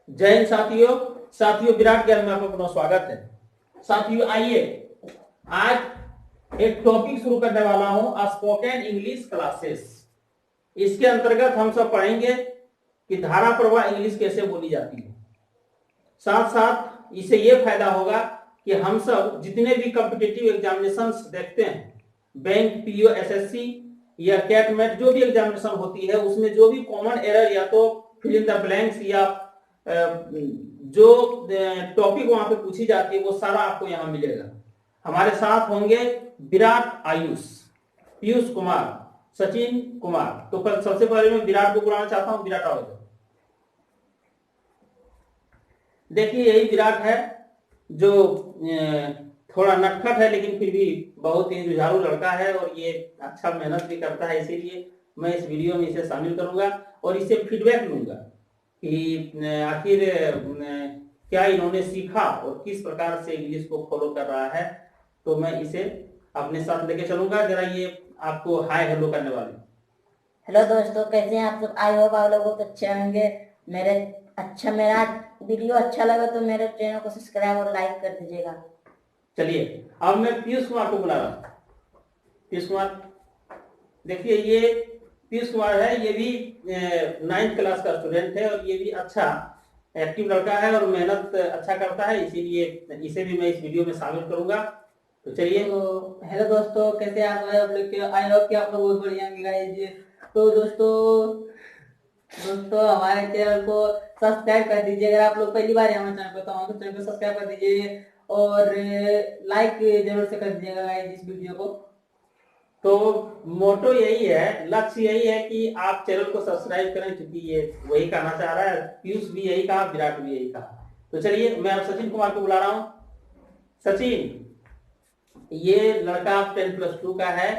जय हिंद साथियों। साथियों विराट ज्ञान में आपका पुनः स्वागत है। साथियों आइए आज एक टॉपिक शुरू करने वाला हूं, स्पोकन इंग्लिश क्लासेस। इसके अंतर्गत हम सब पढ़ेंगे कि धारा प्रवाह इंग्लिश कैसे बोली जाती है। साथ साथ इससे यह फायदा होगा कि हम सब जितने भी कॉम्पिटिटिव एग्जामिनेशंस देखते हैं, बैंक, पीओ, एसएससी या कैट मैट, जो भी एग्जामिनेशन होती है उसमें जो भी कॉमन एरर या तो फिल इन द ब्लैंक्स या जो टॉपिक वहां पे पूछी जाती है वो सारा आपको यहां मिलेगा। हमारे साथ होंगे विराट, आयुष, पीयूष कुमार, सचिन कुमार। तो सबसे पहले मैं विराट को बुलाना चाहता हूं। विराट आओ। देखिए यही विराट है जो थोड़ा नटखट है लेकिन फिर भी बहुत ही जुझारू लड़का है और ये अच्छा मेहनत भी करता है। इसीलिए मैं इस वीडियो में इसे शामिल करूंगा और इससे फीडबैक लूंगा कि आखिर क्या इन्होंने सीखा और किस प्रकार से इंग्लिश को फॉलो कर रहा है। तो मैं इसे अपने साथ लेके चलूंगा। जरा ये आपको हाय हेलो करने वाले। हेलो दोस्तों, कैसे हैं आप सब। आई होप आप लोग बहुत अच्छे होंगे। मेरा वीडियो अच्छा लगा तो मेरे चैनल को सब्सक्राइब और लाइक कर दीजिएगा। चलिए अब मैं पीयूष कुमार को बुला रहा हूँ। पीयूष कुमार, देखिए ये पीयूष कुमार है, ये भी 9th क्लास का स्टूडेंट है और ये भी अच्छा एक्टिव लड़का है और मेहनत अच्छा करता है, इसीलिए इसे भी मैं इस वीडियो में शामिल करूंगा। तो चलिए। तो हेलो दोस्तों, कैसे आप लोग। आई होप कि आप लोग बहुत बढ़िया होंगे गाइस। तो दोस्तों हमारे चैनल को सब्सक्राइब कर दीजिए। अगर आप लोग पहली बार हमारे चैनल पर तो हमारे चैनल को सब्सक्राइब कर दीजिए और लाइक जरूर से कर दीजिएगा गाइस इस वीडियो को। तो मोटो यही है, लक्ष्य यही है कि आप चैनल को सब्सक्राइब करें, क्योंकि ये वही कहना चाह रहा है। पीयूष भी यही कहा, विराट भी यही कहा। तो चलिए मैं अब सचिन कुमार को बुला रहा हूं। सचिन, ये लड़का 10+2 का है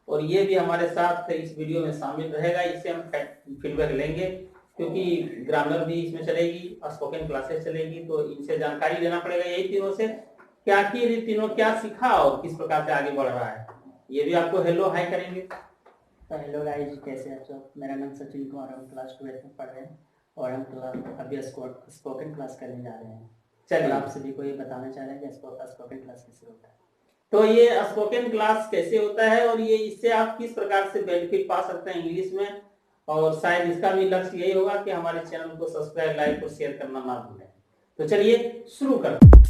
और ये भी हमारे साथ इस वीडियो में शामिल रहेगा। इससे हम फीडबैक लेंगे क्योंकि ग्रामर भी इसमें चलेगी, स्पोकन क्लासेस चलेगी, तो इनसे जानकारी लेना पड़ेगा यही तीनों से कि आखिर ये तीनों क्या सीखा और किस प्रकार से आगे बढ़ रहा है। ये भी आपको हेलो हाय करेंगे। तो हेलो गाइस, कैसे हैं आप सब। मेरा नाम सचिन कुमार, हम क्लास 12 में पढ़ रहे हैं और हम अभी स्पोकन क्लास करने जा रहे हैं। चलिए आप सभी को ये बताना चाह रहे हैं कि स्पोकन क्लास कैसे होता है। तो ये स्पोकन क्लास कैसे होता है और ये इससे आप किस प्रकार से बेनिफिट पा सकते हैं इंग्लिश में, और शायद इसका भी लक्ष्य यही होगा कि हमारे चैनल को सब्सक्राइब, लाइक और शेयर करना ना भूलें। तो चलिए शुरू करते हैं।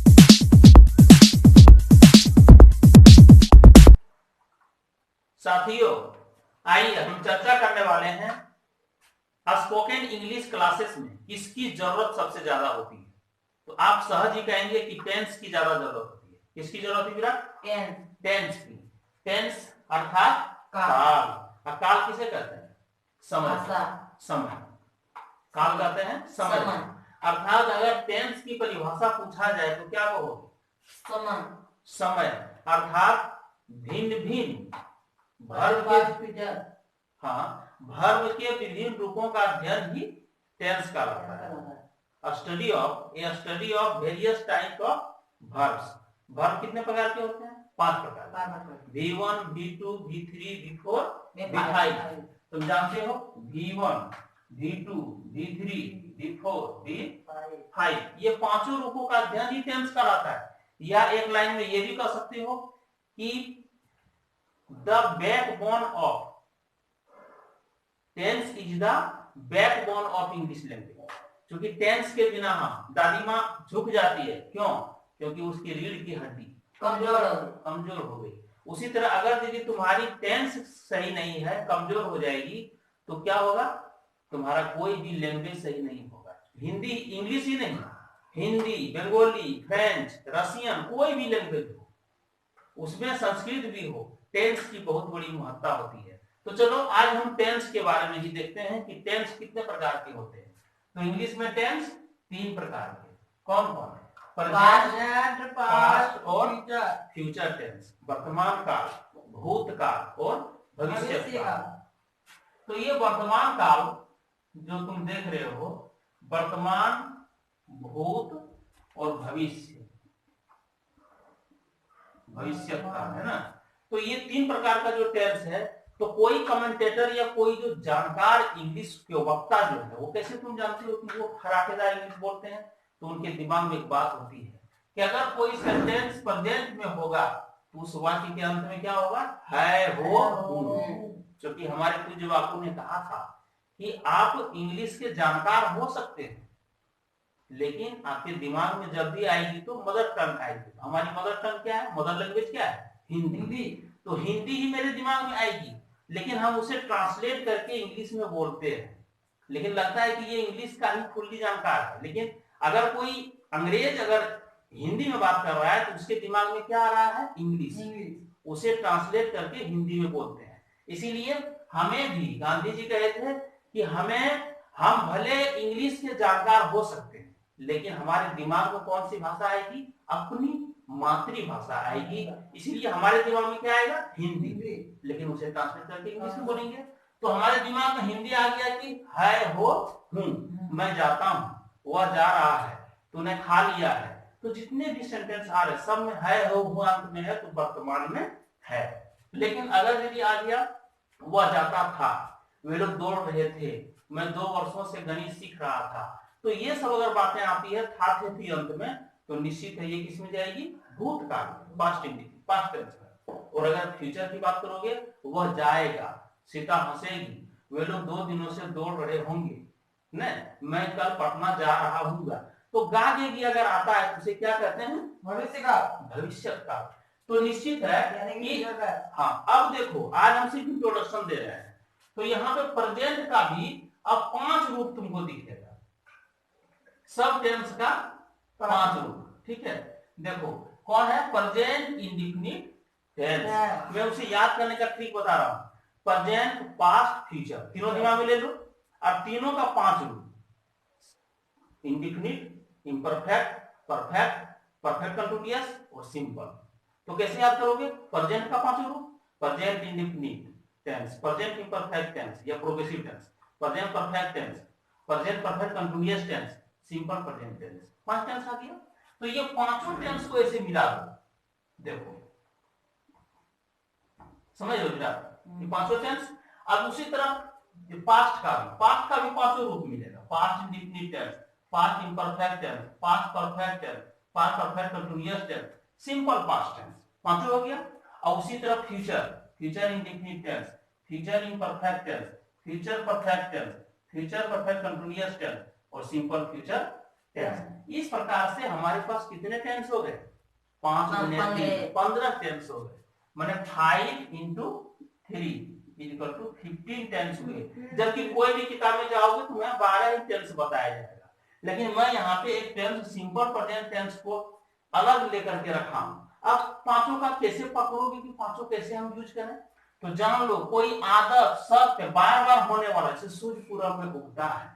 साथियों आइए हम चर्चा करने वाले हैं स्पोकन इंग्लिश क्लासेस में किसकी जरूरत सबसे ज्यादा होती है। तो आप सहज ही कहेंगे कि टेंस की ज्यादा जरूरत होती है। किसकी जरूरत है विराट? टेंस की। टेंस अर्थात काल। काल किसे कहते हैं? समय। काल कहते हैं समय। अर्थात अगर टेंस की परिभाषा पूछा जाए तो क्या कहोगे? समय अर्थात भिन्न भिन्न वर्ब के विभिन्न रूपों का अध्ययन ही टेंस का रहता है। Study of various type of verbs. Verb कितने प्रकार के होते हैं? 5 प्रकार। V1, V2, V3, V4, V5। तुम जानते हो V1, V2, V3, V4, V5, ये पांचों रूपों का अध्ययन ही टेंस का रहता है। या एक लाइन में ये भी कह सकते हो कि the backbone of tense is the backbone of English language. क्योंकि टेंस के बिना हम दादी माँ झुक जाती है। क्यों? क्योंकि उसकी रीढ़ की हड्डी कमजोर हो गई। उसी तरह अगर यदि तुम्हारी टेंस सही नहीं है, कमजोर हो जाएगी, तो क्या होगा? तुम्हारा कोई भी लैंग्वेज सही नहीं होगा। हिंदी, इंग्लिश ही नहीं, हिंदी, बंगाली, फ्रेंच, रशियन, कोई भी लैंग्वेज हो, उसमें संस्कृत भी हो, टेंस की बहुत बड़ी महत्ता होती है। तो चलो आज हम टेंस के बारे में ही देखते हैं कि टेंस कितने प्रकार के होते हैं। तो इंग्लिश में टेंस 3 प्रकार के। कौन कौन है? प्रेजेंट, पास्ट और फ्यूचर टेंस। वर्तमान काल, भूतकाल और भविष्य काल। तो ये वर्तमान काल जो तुम देख रहे हो, वर्तमान, भूत और भविष्य काल है ना। तो ये 3 प्रकार का जो टेंस है तो कोई कमेंटेटर या कोई जो जानकार इंग्लिश के वक्ता जो है वो कैसे तुम जानते हो कि वो खराटेदार इंग्लिश बोलते हैं? तो उनके दिमाग में एक बात होती है कि अगर कोई सेंटेंस प्रेजेंट में होगा तो उस वाक्य के अंत में क्या होगा? है, हो, हूं। क्योंकि हमारे पूज्य बापू ने कहा था कि आप इंग्लिश के जानकार हो सकते हैं, लेकिन आपके दिमाग में जब भी आएगी तो मदर टंग आएगी। हमारी मदर टंग क्या है? मदर लैंग्वेज क्या है? हिंदी। तो हिंदी ही मेरे दिमाग में आएगी, लेकिन हम उसे ट्रांसलेट करके इंग्लिश में बोलते हैं, लेकिन लगता है कि ये इंग्लिश का ही फुल्ली जानकार है। लेकिन अगर कोई अंग्रेज अगर हिंदी में बात कर रहा है तो उसके दिमाग में क्या आ रहा है? इंग्लिश। उसे ट्रांसलेट करके हिंदी में बोलते हैं। इसीलिए हमें भी गांधी जी कहे थे कि हम भले इंग्लिश के जानकार हो सकते हैं, लेकिन हमारे दिमाग में कौन सी भाषा आएगी? अपनी मातृभाषा आएगी। इसीलिए हमारे दिमाग में क्या आएगा? हिंदी, लेकिन उसे ट्रांसलेट करके इंग्लिश में बोलेंगे। तो हमारे दिमाग में हिंदी आ गया कि है, हो, हूं, मैं जाता हूं, वह जा रहा है, तूने खा लिया है। तो जितने भी सेंटेंस आ रहे सब में है, हो, हूं अंत में है, तो वर्तमान में है। लेकिन अगर यदि आ गया वह जाता था, वे लोग दौड़ रहे थे, मैं 2 वर्षों से गणित सीख रहा था, तो ये सब अगर बातें आती है था थे थी अंत में, तो निश्चित है ये किस में जाएगी? भूतकाल, पास्ट टेंस में। और अगर फ्यूचर की बात करोगे, वह जाएगा, सीता हंसेगी, वे लोग 2 दिनों से दौड़ रहे होंगे, न मैं कल पटना जा रहा हूँ। तो गा देगी अगर आता है तो उसे क्या कहते हैं? भविष्य काल। तो निश्चित है कि हाँ, अब देखो आज हम सिर्फ इंट्रोडक्शन दे रहे हैं, तो यहाँ पे प्रेजेंट का भी अब 5 रूप तुमको दिखेगा, सब टेंस का 5 रूप। ठीक है, देखो कौन है? Present indefinite tense. मैं उसे याद करने का ट्रिक बता रहा हूं। प्रेजेंट, पास्ट, फ्यूचर, तीनों दिमाग में ले लो। अब तीनों का 5 रूप, indefinite, imperfect, perfect, perfect continuous और सिंपल। तो कैसे याद करोगे? प्रेजेंट का 5 रूप, present indefinite tense, present imperfect tense या progressive tense, present perfect tense, present perfect continuous tense, simple present tense. 5 tense आ गया। तो ये 5 टेंस को ऐसे मिला दो, देखो समझ लो मेरा, ये 5 टेंस। अब उसी तरह पास्ट का भी 5 रूप मिलेगा। Past indefinite tense, past imperfect tense, past perfect tense, past perfect continuous tense, simple past tense, 5 हो गया। और उसी तरह future, future indefinite tense, future imperfect tense, future perfect tense, future perfect continuous tense और सिंपल फ्यूचर टेंस। इस प्रकार से हमारे पास कितने टेंस हो गए? 5 15 टेंस हो गए। माने 5 into 3 इक्वल टू 15 टेंस हुए। जबकि कोई भी किताब में जाओगे तो मैं 12 ही टेंस बताया जाएगा, लेकिन मैं यहाँ पे एक टेंस सिंपल प्रेजेंट टेंस को अलग लेकर के रखा हूं। अब 5 का कैसे पकड़ोगे कि 5 कैसे हम यूज करें? तो जान लो, कोई आदत सत्य बार बार होने वाला, जैसे सूर्य पूरब में उगता है,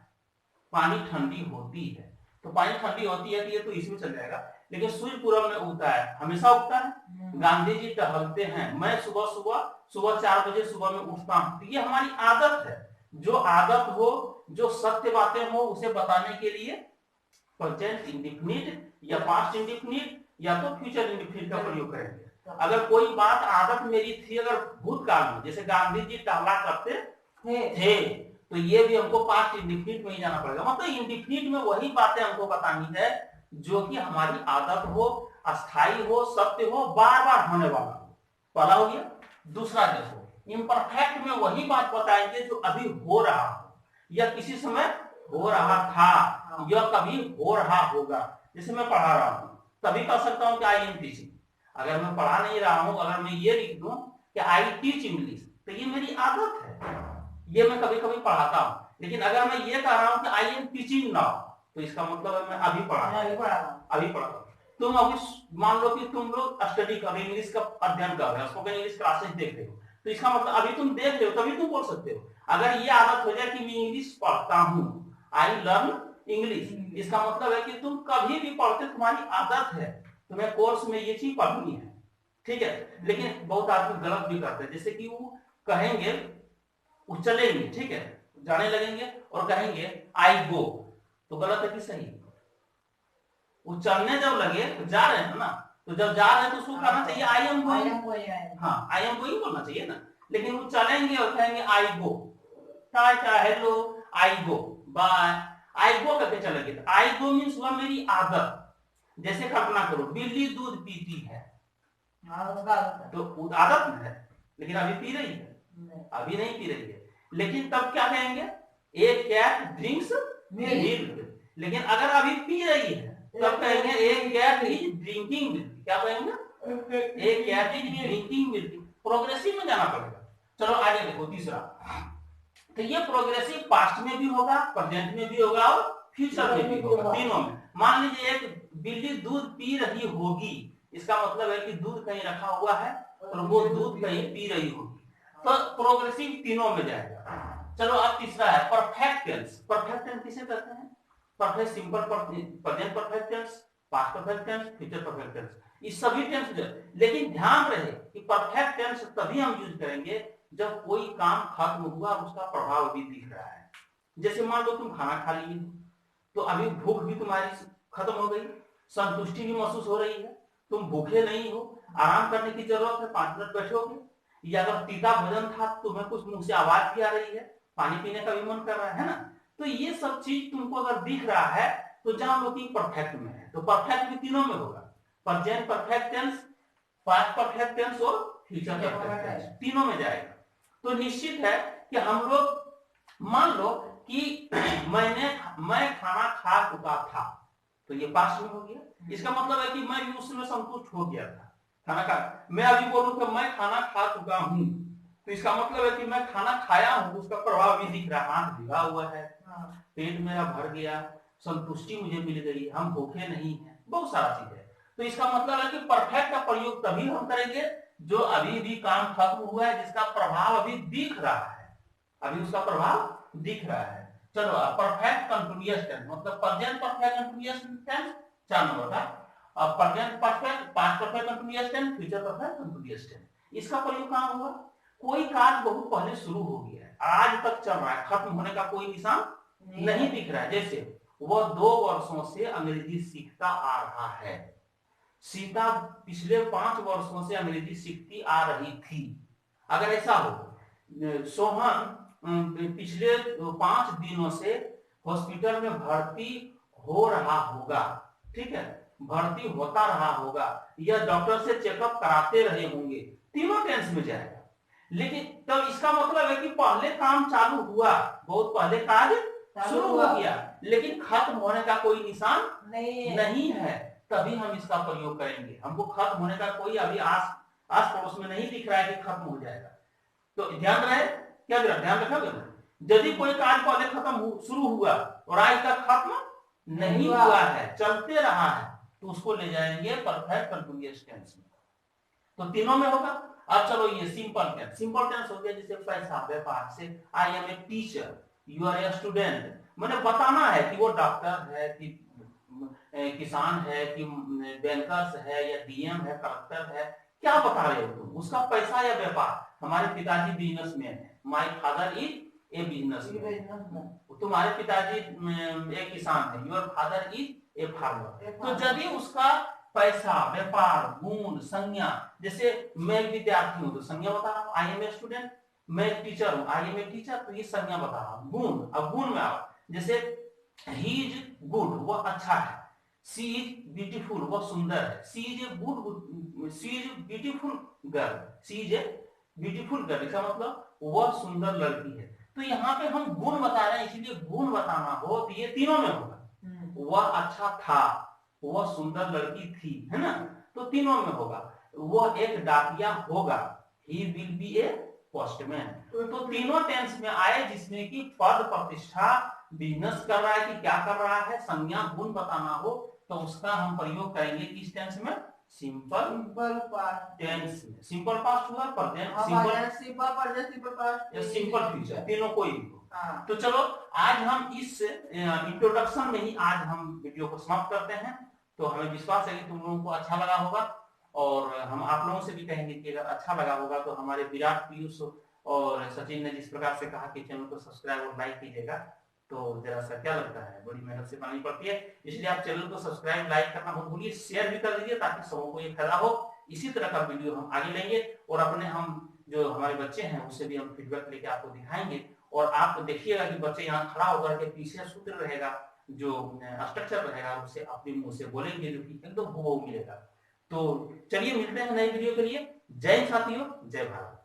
पानी ठंडी होती है, तो पानी ठंडी होती है तो ये तो इसमें चल जाएगा, लेकिन सूर्य पूरब में उगता है, हमेशा उगता है। गांधी जी टहलते हैं, मैं सुबह 4 बजे सुबह में उठता हूं, तो ये हमारी आदत है। जो आदत हो, जो सत्य बातें हो, उसे बताने के लिए प्रेजेंट इंडेफिनिट या पास्ट इंडेफिनिट या तो फ्यूचर इंडेफिनिट का प्रयोग करेंगे। अगर कोई बात आदत मेरी थी अगर भूतकाल में, जैसे गांधी जी टहला करते थे, तो ये भी हमको पास्ट इंडेफिनिट में ही जाना पड़ेगा। मतलब इंडेफिनिट में वही बातें हमको बतानी है जो कि हमारी आदत हो, अस्थाई हो, सत्य हो, बार बार होने वाला हो। पहला हो गया। दूसरा देखो, इम्परफेक्ट में वही बात बताएंगे जो अभी हो रहा हो या किसी समय हो रहा था या कभी हो रहा होगा। जैसे मैं पढ़ा रहा हूं, तभी कह सकता हूं कि आई एम टीचिंग। अगर मैं पढ़ा नहीं रहा हूं, अगर मैं ये लिख दूं कि आई टीच इंग्लिश, तो ये मेरी आदत है, ये मैं कभी कभी पढ़ाता हूं। लेकिन अगर मैं ये कह रहा हूं कि आई एम टीचिंग नाउ, तो इसका मतलब है मैं अभी पढ़ा। तुम अभी मान लो कि तुम लोग स्टडी कर रहे हो, इंग्लिश का अध्ययन कर रहे हो, स्पोकन इंग्लिश क्लासेस देख रहे हो, तो इसका मतलब अभी तुम देख रहे हो तभी तुम बोल सकते हो। अगर ये आदत हो जाए कि मैं इंग्लिश पढ़ता हूं, आई लर्न इंग्लिश, इसका मतलब है कि तुम कभी भी पढ़ते, तुम्हारी आदत है, तुम्हें कोर्स में ये चीज पढ़नी है। ठीक है, लेकिन बहुत आदमी गलत भी करते हैं, जैसे कि वो कहेंगे, वो चलेंगे, ठीक है, जाने लगेंगे और कहेंगे आई गो, तो गलत है कि सही? वो चलने जब लगे तो जा रहे हैं ना, तो जब जा रहे हैं तो उसको कहना चाहिए आई एम गोइंग। हाँ, आई एम गोइंग बोलना चाहिए ना। लेकिन वो चलेंगे और कहेंगे I go, tata hello I go bye, I go करके चलेंगे। तो आई गो मीन्स वह मेरी आदत। जैसे कल्पना करो बिल्ली दूध पीती है, तो वो आदत है, लेकिन अभी पी रही है, अभी नहीं पी रही है। लेकिन तब क्या कहेंगे, एक कैट ड्रिंक्स मिल्क। लेकिन अगर अभी पी रही है तब कहेंगे एक कैट इज ड्रिंकिंग मिल्क। क्या कहेंगे, एक cat is drinking milk. Progressive में जाना पड़ेगा। चलो आगे देखो तीसरा। तो ये प्रोग्रेसिव पास्ट में भी होगा, प्रेजेंट में भी होगा और फ्यूचर में भी होगा, तीनों में। मान लीजिए एक बिल्ली दूध पी रही होगी, इसका मतलब है कि दूध कहीं रखा हुआ है और वो दूध कहीं पी रही होगी, तो प्रोग्रेसिव तीनों में जाएगा। चलो अब तीसरा है परफेक्ट टेंस। परफेक्ट टेंस किसे कहते हैं, perfect simple, present perfect tense, past perfect tense, future perfect tense, ये सभी टेंस। लेकिन ध्यान रहे कि परफेक्ट टेंस तभी हम यूज करेंगे जब कोई काम खत्म हुआ, उसका प्रभाव अभी दिख रहा है। जैसे मान लो तुम खाना खा लिए, तो अभी भूख भी तुम्हारी खत्म हो गई, संतुष्टि भी महसूस हो रही है, तुम भूखे नहीं हो, आराम करने की जरूरत है, 5 मिनट बैठोगे। या अगर तीता भोजन था, तुम्हें कुछ मुंह से आवाज भी आ रही है, पानी पीने का भी मन कर रहा है ना, तो ये सब चीज तुमको अगर दिख रहा है तो जान लो कि परफेक्ट में है। तो परफेक्ट भी तीनों में होगा, present perfect tense, past perfect tense और फ्यूचर परफेक्ट टेंस, तीनों में जाएगा। तो निश्चित है कि हम लोग मान लो कि मैं खाना खा चुका था, तो ये पास्ट में हो गया। इसका मतलब है कि मैं भी उस समय संतुष्ट हो गया था खाना खा। मैं अभी बोलूं कि मैं खाना खा चुका हूं, तो इसका मतलब है कि मैं खाना खाया हूं, उसका प्रभाव भी दिख रहा है, हाथ भिगा हुआ है, पेट मेरा भर गया, संतुष्टि मुझे मिल गई, हम भूखे नहीं हैं, बहुत सारा चीज है। तो इसका मतलब है कि परफेक्ट का प्रयोग तभी हम करेंगे जो अभी भी काम खत्म हुआ है, जिसका प्रभाव अभी दिख रहा है, अभी उसका प्रभाव दिख रहा है। चलो परफेक्ट कंटीन्यूअस टेंस मतलब present perfect continuous tense 4 number का, और present perfect, past perfect continuous tense, future perfect continuous tense. इसका प्रयोग कहां होगा, कोई कार्य बहुत पहले शुरू हो गया है, आज तक चल रहा है, खत्म होने का कोई निशान नहीं दिख रहा है। जैसे वह 2 वर्षों से अंग्रेजी सीखता आ रहा है, सीता पिछले 5 वर्षों से अंग्रेजी सीखती आ रही थी। अगर ऐसा हो, सोहन पिछले 5 दिनों से हॉस्पिटल में भर्ती हो रहा होगा, ठीक है, भर्ती होता रहा होगा, या डॉक्टर से चेकअप कराते रहे होंगे, तीनों टेंस में जाएगा। लेकिन तब इसका मतलब है कि पहले काम चालू हुआ, बहुत पहले कार्य शुरू हो गया, लेकिन खत्म होने का कोई निशान नहीं है, तभी हम इसका प्रयोग करेंगे। हमको खत्म होने का कोई अभी आस पड़ोस में नहीं दिख रहा है कि खत्म हो जाएगा। तो ध्यान रहे, क्या ध्यान रखोगे ना, यदि कोई कार्य पहले खत्म शुरू हुआ और आज तक खत्म नहीं हुआ है, चलते रहा है, तो उसको ले जाएंगे परफेक्ट कंटीन्यूअस टेंस में। तो तीनों में होगा। अब चलो ये सिंपल टेंस, सिंपल टेंस हो गया जैसे पैसा, व्यापार से I am a teacher, you are a student, मैंने बताना है कि वो डॉक्टर है कि किसान है कि बैंकर्स है या डीएम है, कलेक्टर है, क्या बता रहे हो तुम, उसका पैसा या व्यापार। हमारे पिताजी बिजनेसमैन है, my father is a businessman, तुम्हारे पिताजी एक किसान है, your father is a farmer. तो यदि उसका पैसा, व्यापार, गुण, संज्ञा, जैसे मैं विद्यार्थी हूं तो संज्ञा बता रहा हूं, आई एम ए स्टूडेंट, मैं टीचर हूं, आई एम ए टीचर, तो ये संज्ञा बता रहा हूं। गुण, अब गुण में आओ, जैसे ही इज गुड, वो अच्छा है, सी इज ब्यूटीफुल, वो सुंदर है, she is a good, she is beautiful girl, she is a beautiful girl, इसका मतलब वह सुंदर लड़की है। तो यहाँ पे हम गुण बता रहे हैं, इसलिए गुण बताना हो तो ये तीनों में होगा, वह अच्छा था, वह सुंदर लड़की थी, है ना, तो तीनों में होगा। वह एक डाकिया होगा, he will be A postman, तो तीनों टेंस में आए जिसमें कि पद, प्रतिष्ठा, बिजनेस कर रहा है कि क्या कर रहा है, संज्ञा, गुण बताना हो, तो उसका हम प्रयोग करेंगे किस टेंस में, सिंपल पास्ट टेंस में। सिंपल पास्ट हुआ, प्रेजेंट, सिंपल फ्यूचर, तीनों कोई भी हो। तो चलो आज हम इस इंट्रोडक्शन में ही आज हम वीडियो को समाप्त करते हैं। तो हमें विश्वास है कि तुम लोगों को अच्छा लगा होगा, और हम आप लोगों से भी कहेंगे कि अगर अच्छा लगा होगा तो हमारे विराट, पीयूष और सचिन ने जिस प्रकार से कहा कि चैनल को सब्सक्राइब और लाइक कीजिएगा, तो जरा सा क्या लगता है, बड़ी मेहनत से बनानी पड़ती है, इसलिए आप चैनल को सब्सक्राइब, लाइक करना मत भूलिए, शेयर भी कर दीजिए ताकि सबों को ये फायदा हो। इसी तरह का वीडियो हम आगे लेंगे, और अपने हम जो हमारे बच्चे हैं उससे भी हम फीडबैक लेके आपको दिखाएंगे, और आप देखिएगा कि बच्चे यहाँ खड़ा होकर के पीछे सूत्र रहेगा, जो स्ट्रक्चर रहेगा, उससे अपने मुंह से बोलेंगे, जो कि एकदम हूबहू मिलेगा। तो चलिए मिलते हैं नए वीडियो के लिए। जय हिंद साथियों, जय भारत।